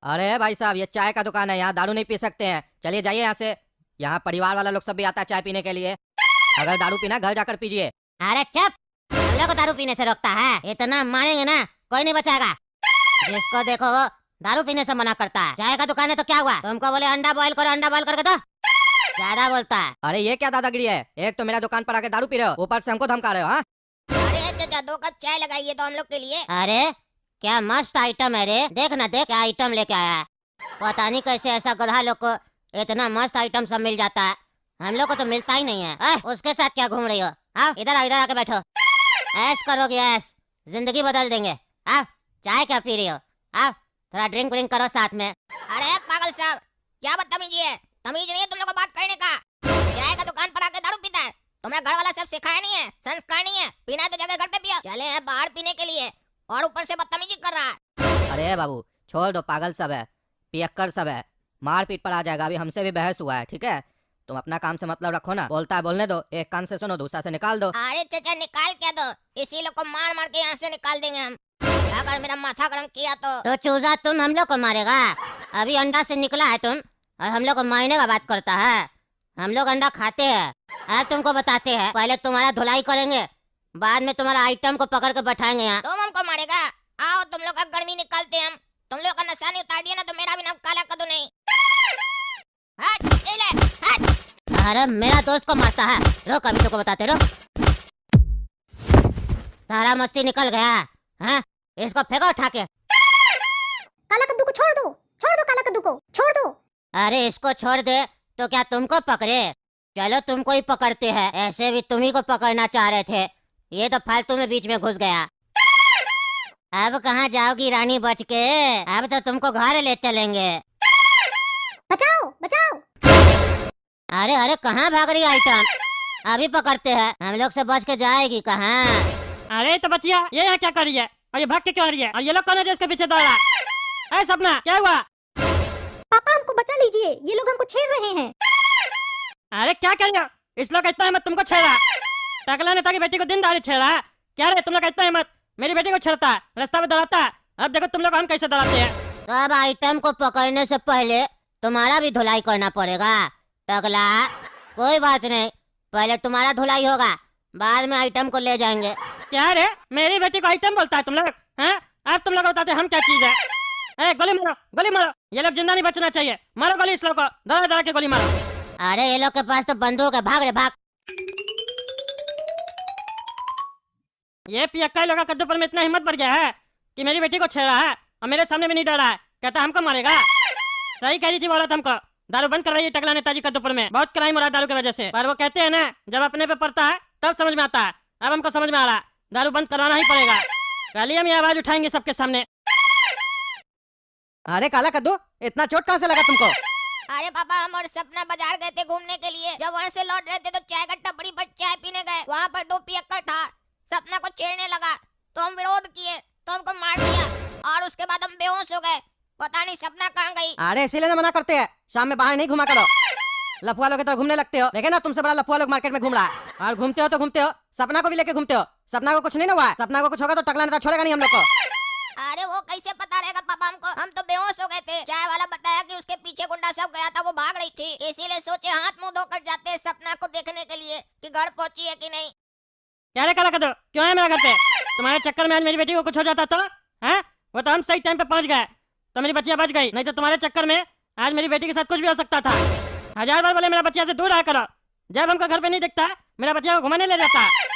अरे भाई साहब, ये चाय का दुकान है, यहाँ दारू नहीं पी सकते हैं। चलिए जाइए यहाँ से। यहाँ परिवार वाला लोग सब भी आता है चाय पीने के लिए। अगर दारू पीना घर जाकर पीजिए। अरे चुप, हम लोग को दारू पीने से रोकता है? इतना मारेंगे ना कोई नहीं बचाएगा। जिसको देखो वो दारू पीने से मना करता है। चाय का दुकान है तो क्या हुआ? तुमको बोले अंडा बॉईल करो, अंडा बॉईल करके दो, ज्यादा बोलता है। अरे ये क्या दादागिरी है? एक तो मेरा दुकान पर आके दारू पी रहे हो, ऊपर से हमको धमका रहे हो। हाँ अरे चाचा 2 कप चाय लगाइए तो हम लोग के लिए। अरे क्या मस्त आइटम है रे, देख ना देख क्या आइटम लेके आया है। पता नहीं कैसे ऐसा गधा लोग को इतना मस्त आइटम सब मिल जाता है, हम लोग को तो मिलता ही नहीं है। उसके साथ क्या घूम रही हो? आओ इधर आओ, इधर आके बैठो। ऐश करोगे ऐश, जिंदगी बदल देंगे। आओ चाय क्या पी रही हो? आओ थोड़ा ड्रिंक व्रिंक करो साथ में। अरे पागल साहब, क्या बदतमीजी है? तमीज नहीं है तुम लोग को बात करने का? चाय का दुकान पर आके दारू पीता है? तुम्हें घर वाला सब सिखाया नहीं है? संस्कार नहीं है? पीना है तो जगह घर पे पियो। चले हैं बाहर पीने के लिए और ऊपर से बदतमीजी कर रहा है। अरे बाबू छोड़ दो, पागल सब है, पियक्कर सब है, मार पीट पर आ जाएगा। अभी हमसे भी बहस हुआ है, ठीक है? तुम अपना काम से मतलब रखो ना। बोलता है बोलने दो, एक कान से सुनो दूसरा से निकाल दो। अरे चाचा निकाल क्या दो, इसी लोग को मार मार के यहाँ से निकाल देंगे हम। अगर मेरा माथा गरम किया तो चूजा तुम हम लोग को मारेगा? अभी अंडा से निकला है तुम और हम लोग को मारने का बात करता है? हम लोग अंडा खाते हैं, अब तुमको बताते हैं। पहले तुम्हारा धुलाई करेंगे, बाद में तुम्हारा आइटम को पकड़ के बैठाएंगे यहाँ। तुम हमको मारेगा? आओ तुम लोग का गर्मी निकालते हम। तुम लोग का नशा नहीं उतार दिया ना तो मेरा भी नाम काला कर दो। नहीं हट, ये ले, हट। अरे मेरा दोस्त को मारता है, रुक अभी तुमको बताते। रुक, सारा मस्ती निकल गया है, इसको फेंको उठा के। काला कद्दू को छोड़ दो, छोड़ दो, काला कद्दू को छोड़ दो। अरे इसको छोड़ दे तो क्या तुमको पकड़े? चलो तुमको ही पकड़ते हैं, ऐसे भी तुम्ही को पकड़ना चाह रहे थे, ये तो फालतू में बीच में घुस गया। अब कहाँ जाओगी रानी बच के? अब तो तुमको घर ले चलेंगे। बचाओ बचाओ। अरे अरे कहाँ भाग रही आइटम? अभी पकड़ते हैं, हम लोग से बच के जाएगी कहाँ? अरे तो बचिया ये यहाँ क्या कर रही है और ये भाग के क्यों आ रही है? और ये लोग कौन है जो इसके पीछे दौड़ रहा है? सपना क्या हुआ? पापा हमको बचा लीजिए, ये लोग हमको छेड़ रहे हैं। अरे क्या कर रही हो? इस लोग का इतना हिम्मत तुमको छेड़ा? टकला नेता की बेटी को दिन दहाड़े छेड़ा? क्या रे तुम लोग का इतना हिम्मत? मेरी बेटी को छेड़ता है, रास्ता में दौड़ाता है। अब देखो तुम लोग हम कैसे दौड़ाते हैं। तो अब आइटम को पकड़ने से पहले तुम्हारा भी धुलाई करना पड़ेगा टकला। कोई बात नहीं, पहले तुम्हारा धुलाई होगा, बाद में आइटम को ले जाएंगे। क्या रे मेरी बेटी को आइटम बोलता है तुम लोग? हैं अब तुम लोग बताते हम क्या चीज है? गोली मारो, गोली मारो, ये लोग जिंदा नहीं बचना चाहिए। मारो गोली इस लोग को, दौड़ा दौड़ा के गोली मारो। अरे ये लोग के पास तो बंदूक है, भाग रे भाग। ये पियक्का लोग का कद्दू पर में इतना हिम्मत बढ़ गया है कि मेरी बेटी को छेड़ा है और मेरे सामने भी नहीं डरा है, कहता हमको मारेगा। सही कह रही थी औरत हमको, दारू बंद कर रही है टकला नेताजी कद्दूपुर में। बहुत क्राइम हो रहा है दारू की वजह से, पर वो कहते हैं ना जब अपने पे पड़ता है तब समझ में आता है। अब हमको समझ में आ रहा, दारू बंद करवाना ही पड़ेगा। कल ही हम ये आवाज उठाएंगे सबके सामने। अरे काला कद्दू, इतना चोट कहाँ से लगा तुमको? अरे पापा हम और सपना बाजार गए थे घूमने के लिए, जब वहाँ से लौट रहे थे तो चाय का टपरी पर चाय पीने गए, वहाँ पर 2 पियक्कर था, सपना को छेड़ने लगा तो हम विरोध किए तो हमको मार दिया और उसके बाद हम बेहोश हो गए। पता नहीं सपना कहाँ गई। अरे इसीलिए ना मना करते हैं, शाम में बाहर नहीं घुमा करो। लफुआ लोग की तरह घूमने लगते हो, देखे ना तुमसे बड़ा लफुआ लोग मार्केट में घूम रहा है। और घूमते हो तो घूमते हो, सपना को भी लेके घूमते हो। सपना को कुछ नहीं ना हुआ है, सपना को कुछ होगा तो टकला नेता छोड़ेगा नहीं हम लोग को। अरे वो कैसे पता रहेगा पापा हमको, हम तो बेहोश हो गए थे। चाय वाला बताया कि उसके पीछे गुंडा सब गया था, वो भाग रही थी, इसीलिए सोचे हाथ मुंह धोकर जाते हैं सपना को देखने के लिए कि घर पहुंची है कि नहीं। क्या रे काला कद्दू, क्यों है मेरा घर पे? तुम्हारे चक्कर में आज मेरी बेटी को कुछ हो जाता तो? हैं वो तो हम सही टाइम पे पहुंच गए तो मेरी बच्चियां बच गई, नहीं तो तुम्हारे चक्कर में आज मेरी बेटी के साथ कुछ भी हो सकता था। 1000 बार बोले मेरा बच्चिया से दूर रहा करो, जब हमको घर पे नहीं दिखता मेरा बच्चिया को घुमाने ले जाता है।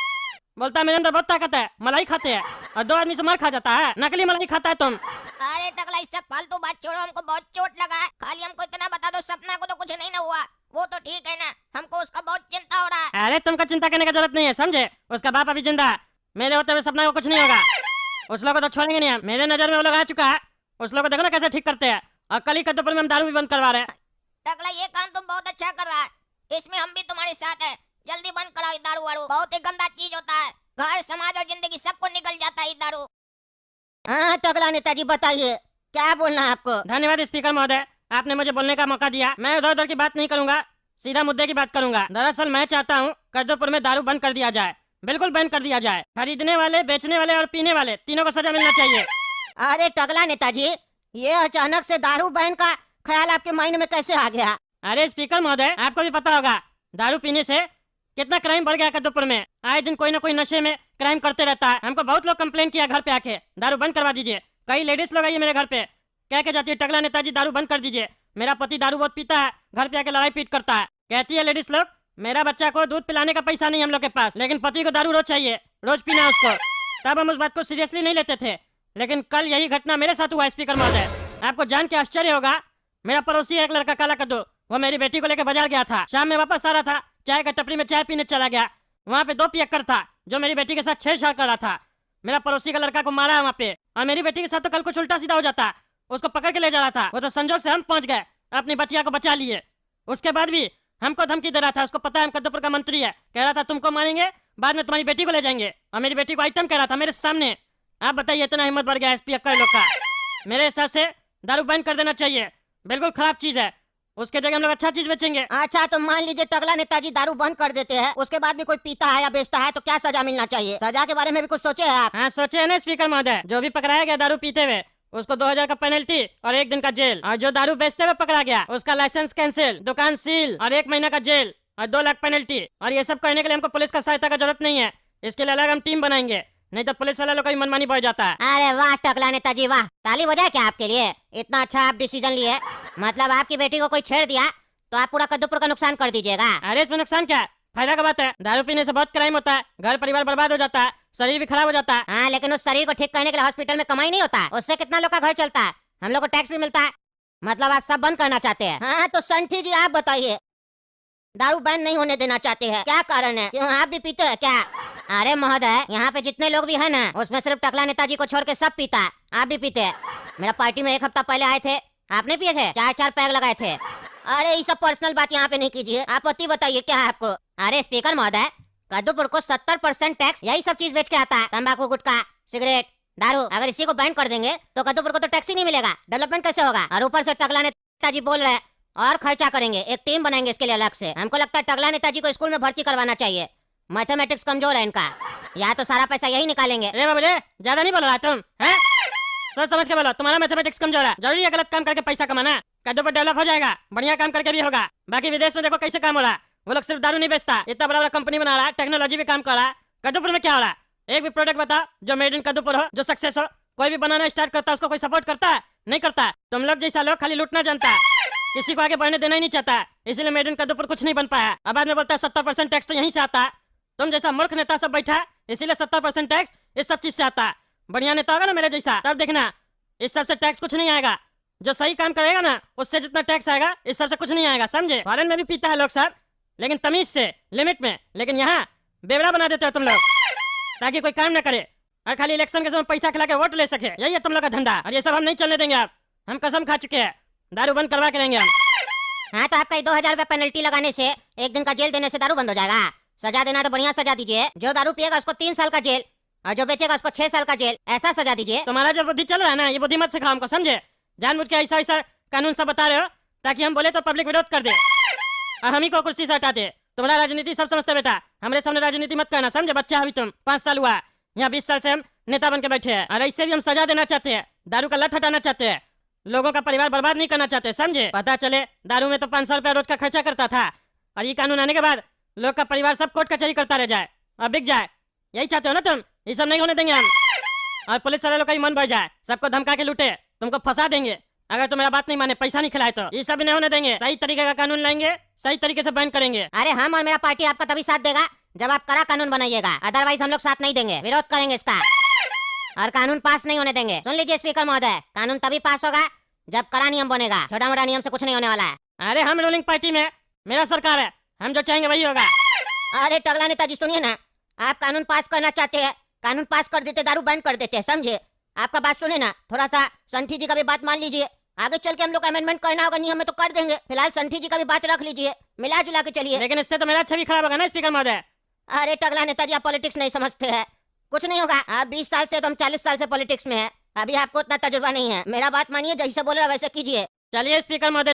बोलता है मेरे अंदर बहुत ताकत है, मलाई खाते हैं और 2 आदमी से मार खा जाता है, नकली मलाई खाता है तुम। अरे टकला इससे फालतू बात छोड़ो, हमको बहुत चोट लगा है, खाली हमको इतना बता दो सपना को तो कुछ नहीं ना हुआ, वो तो ठीक है ना, हमको उसका बहुत चिंता हो रहा है। अरे तुमको चिंता करने की जरूरत नहीं है, समझे? उसका बाप अभी जिंदा है, मेरे होते हुए सपना को कुछ नहीं होगा। उस लोग को तो छोड़ेंगे नहीं हम, मेरे नजर में वो लोग आ चुका है, उस लोग को देखो ना कैसे ठीक करते हैं। और कल ही कद्दूपुर में हम दारू भी बंद करवा रहे हैं। टकला ये काम तुम बहुत अच्छा कर रहा है, इसमें हम भी तुम्हारे साथ है, जल्दी बंद कराओ ये दारू वारू, बहुत ही गंदा चीज होता है, घर समाज और जिंदगी सबको निकल जाता है ये दारू। हाँ टकला नेताजी बताइए क्या बोलना है आपको? धन्यवाद स्पीकर महोदय, आपने मुझे बोलने का मौका दिया। मैं उधर उधर की बात नहीं करूंगा, सीधा मुद्दे की बात करूंगा। दरअसल मैं चाहता हूँ कद्दूपुर में दारू बंद कर दिया जाए, बिल्कुल बंद कर दिया जाए। खरीदने वाले, बेचने वाले और पीने वाले तीनों को सजा मिलना चाहिए। अरे टकला नेताजी ये अचानक से दारू बैन का ख्याल आपके माइंड में कैसे आ गया? अरे स्पीकर महोदय, आपको भी पता होगा दारू पीने से कितना क्राइम बढ़ गया कद्दूपुर में। आए दिन कोई ना कोई नशे में क्राइम करते रहता है। हमको बहुत लोग कंप्लेन किया घर पे आके दारू बंद करवा दीजिए। कई लेडीज लोग आई है मेरे घर पे कह के जाती है टकला नेताजी दारू बंद कर दीजिए। मेरा पति दारू बहुत पीता है, घर पे आके लड़ाई पीट करता है। कहती है लेडीज लोग मेरा बच्चा को दूध पिलाने का पैसा नहीं हम लोग के पास, लेकिन पति को दारू रोज चाहिए, रोज पीना है उसको। तब हम उस बात को सीरियसली नहीं लेते थे, लेकिन कल यही घटना मेरे साथ हुआ। स्पीकर महोदय, आपको जान के आश्चर्य होगा, मेरा पड़ोसी है एक लड़का काला कद्दू, वो मेरी बेटी को लेकर बाजार गया था। शाम में वापस आ रहा था, चाय का टपरी में चाय पीने चला गया। वहाँ पे 2 पियक्कर था जो मेरी बेटी के साथ छेड़छाड़ कर रहा था। मेरा पड़ोसी का लड़का को मारा है वहाँ पे, और मेरी बेटी के साथ तो कल कुछ उल्टा सीधा हो जाता। उसको पकड़ के ले जा रहा था, वो तो संजोग से हम पहुंच गए, अपनी बच्चिया को बचा लिए। उसके बाद भी हमको धमकी दे रहा था, उसको पता है हम कद्दूपुर का मंत्री है। कह रहा था तुमको मारेंगे, बाद में तुम्हारी बेटी को ले जाएंगे, और मेरी बेटी को आइटम कह रहा था मेरे सामने। आप बताइए, इतना हिम्मत बढ़ गया एसपी अक्कर लोग का। मेरे हिसाब से दारू बैन कर देना चाहिए, बिल्कुल खराब चीज है। उसके जगह हम लोग अच्छा चीज बेचेंगे। अच्छा तो मान लीजिए टकला नेताजी दारू बंद कर देते हैं, उसके बाद भी कोई पीता है या बेचता है तो क्या सजा मिलना चाहिए? सजा के बारे में भी कुछ सोचे हैं आप? हाँ सोचे है ना स्पीकर महोदय, जो भी पकड़ाया गया दारू पीते हुए उसको 2000 का पेनल्टी और 1 दिन का जेल, और जो दारू बेचते हुए पकड़ा गया उसका लाइसेंस कैंसिल, दुकान सील और 1 महीना का जेल और 2 लाख पेनल्टी। और ये सब करने के लिए हमको पुलिस का सहायता का जरूरत नहीं है, इसके लिए अलग हम टीम बनाएंगे, नहीं तो पुलिस वाला लोग का भी मनमानी बढ़ जाता है। अरे वाह टकला नेताजी वाह, ताली बजाए क्या आपके लिए? इतना अच्छा आप डिसीजन लिए। मतलब आपकी बेटी को कोई छेड़ दिया तो आप पूरा कद्दूपुर का नुकसान कर दीजिएगा? अरे इसमें नुकसान क्या है, फायदा का बात है। दारू पीने से बहुत क्राइम होता है, घर परिवार बर्बाद हो जाता है, शरीर भी खराब हो जाता है। हाँ लेकिन उस शरीर को ठीक करने के लिए हॉस्पिटल में कमाई नहीं होता है, उससे कितना लोग का घर चलता है, हम लोग को टैक्स भी मिलता है। मतलब आप सब बंद करना चाहते हैं? हाँ तो संठी जी आप बताइए, दारू बैन नहीं होने देना चाहते हैं, क्या कारण है? क्यों आप भी पीते हैं क्या? अरे महोदय, यहाँ पे जितने लोग भी हैं ना, उसमें सिर्फ टकला नेताजी को छोड़ के सब पीता है, आप भी पीते हैं। मेरा पार्टी में 1 हफ्ता पहले आए थे, आपने पिए थे, 4-4 पैग लगाए थे। अरे ये सब पर्सनल बात यहाँ पे नहीं कीजिए, आप पति बताइए क्या है आपको? अरे स्पीकर महोदय, कद्दूपुर को 70% टैक्स यही सब चीज बेच के आता है, तंबाकू, गुटखा, सिगरेट, दारू। अगर इसी को बैन कर देंगे तो कद्दूपुर को तो टैक्स ही नहीं मिलेगा, डेवलपमेंट कैसे होगा? और ऊपर से टकला नेताजी बोल रहे हैं और खर्चा करेंगे, एक टीम बनाएंगे इसके लिए अलग से। हमको लगता है टकला नेताजी को स्कूल में भर्ती करवाना चाहिए, मैथमेटिक्स कमजोर है इनका, या तो सारा पैसा यही निकालेंगे। अरे बाबू रे, ज्यादा नहीं बोल रहा तुम, हैं? तो समझ के बोलो, तुम्हारा मैथमेटिक्स कमजोर है। जरूरी है गलत काम करके पैसा कमाना? कद्दूपुर डेवलप हो जाएगा, बढ़िया काम करके भी होगा। बाकी विदेश में देखो कैसे काम हो रहा है, वो लोग सिर्फ दारू नहीं बेचता, इतना बड़ा बड़ा कंपनी बना रहा है, टेक्नोलॉजी भी काम कर रहा है। कद्दूपुर में क्या हो रहा है? एक भी प्रोडक्ट बताओ जो मेड इन कद्दूपुर हो, जो सक्सेस हो। कोई भी बनाना स्टार्ट करता है उसको कोई सपोर्ट करता है? नहीं करता है। तुम लोग जैसा लोग खाली लूटना जानता है, किसी को आगे बढ़ने देना ही नहीं चाहता है, इसीलिए मेड इन कद्दूपुर कुछ नहीं बन पाया। अब बाद में बोलता है 70% टैक्स तो यहीं से आता है। तुम जैसा मूर्ख नेता सब बैठा है, इसीलिए 70% टैक्स इस सब चीज से आता है। बढ़िया नेता होगा ना मेरे जैसा, तब देखना इस सब से टैक्स कुछ नहीं आएगा। जो सही काम करेगा ना, उससे जितना टैक्स आएगा इस सब से कुछ नहीं आएगा, समझे? फॉरेन में भी पीता है लोग सब, लेकिन तमीज से, लिमिट में। लेकिन यहाँ बेवड़ा बना देते हो तुम लोग, ताकि कोई काम न करे और खाली इलेक्शन के समय पैसा खिला के वोट ले सके। यही है तुम लोग का धंधा, और ये सब हम नहीं चलने देंगे। आप हम कसम खा चुके हैं, दारू बंद करवा के रहेंगे हम। हाँ तो आपका 2000 रुपए पेनल्टी लगाने से, 1 दिन का जेल देने से दारू बंद हो जाएगा? सजा देना तो बढ़िया सजा दीजिए, जो दारू पिएगा उसको 3 साल का जेल, और जो बेचेगा उसको 6 साल का जेल, ऐसा सजा दीजिए। तुम्हारा जो बुद्धि चल रहा है ना, ये बुद्धि मत सिखाओ हमको, समझे? जानबूझ के ऐसा ऐसा कानून सब बता रहे हो ताकि हम बोले तो पब्लिक विरोध कर दे और हम ही को कुर्सी से हटा दे। तुम्हारा राजनीति सब समझते बेटा, हमारे सामने राजनीति मत करना, समझे? बच्चा अभी तुम 5 साल हुआ, यहाँ 20 साल से हम नेता बन के बैठे हैं, और इससे भी हम सजा देना चाहते हैं, दारू का लत हटाना चाहते हैं, लोगों का परिवार बर्बाद नहीं करना चाहते, समझे? पता चले दारू में तो 500 रुपया रोज का खर्चा करता था, और ये कानून आने के बाद लोग का परिवार सब कोर्ट कचहरी करता रह जाए और बिक जाए। यही चाहते हो ना तुम? ये सब नहीं होने देंगे हम। और पुलिस वाले लोग का ही मन बढ़ जाए, सबको धमका के लूटे, तुमको फंसा देंगे अगर तुम मेरा बात नहीं माने, पैसा नहीं खिलाए तो। ये सब भी नहीं होने देंगे, सही तरीके का कानून लाएंगे, सही तरीके से बैन करेंगे। अरे हम और मेरा पार्टी आपका तभी साथ देगा जब आप कड़ा कानून बनाइएगा, अदरवाइज हम लोग साथ नहीं देंगे, विरोध करेंगे इसका, और कानून पास नहीं होने देंगे। सुन लीजिए स्पीकर महोदय, कानून तभी पास होगा जब कड़ा नियम बनेगा, छोटा मोटा नियम से कुछ नहीं होने वाला है। अरे हम रूलिंग पार्टी में, मेरा सरकार है, हम जो चाहेंगे वही होगा। अरे टकला नेताजी सुनिए ना, आप कानून पास करना चाहते हैं, कानून पास कर देते, दारू बैन कर देते हैं, समझे? आपका बात सुने ना, थोड़ा सा संठी जी का भी बात मान लीजिए, आगे चल के हम लोग अमेंडमेंट करना होगा नियम में तो कर देंगे, फिलहाल संठी जी का भी बात रख लीजिए, मिला जुला के चलिए। लेकिन इससे तो मेरा छवि खराब होगा ना स्पीकर महोदय। अरे टकला नेताजी आप पॉलिटिक्स नहीं समझते हैं, कुछ नहीं होगा। आप 20 साल से, तो हम 40 साल से पॉलिटिक्स में है, अभी आपको उतना तजुर्बा नहीं है। मेरा बात मानिए, जैसे बोल रहा वैसे कीजिए। चलिए स्पीकर महोदय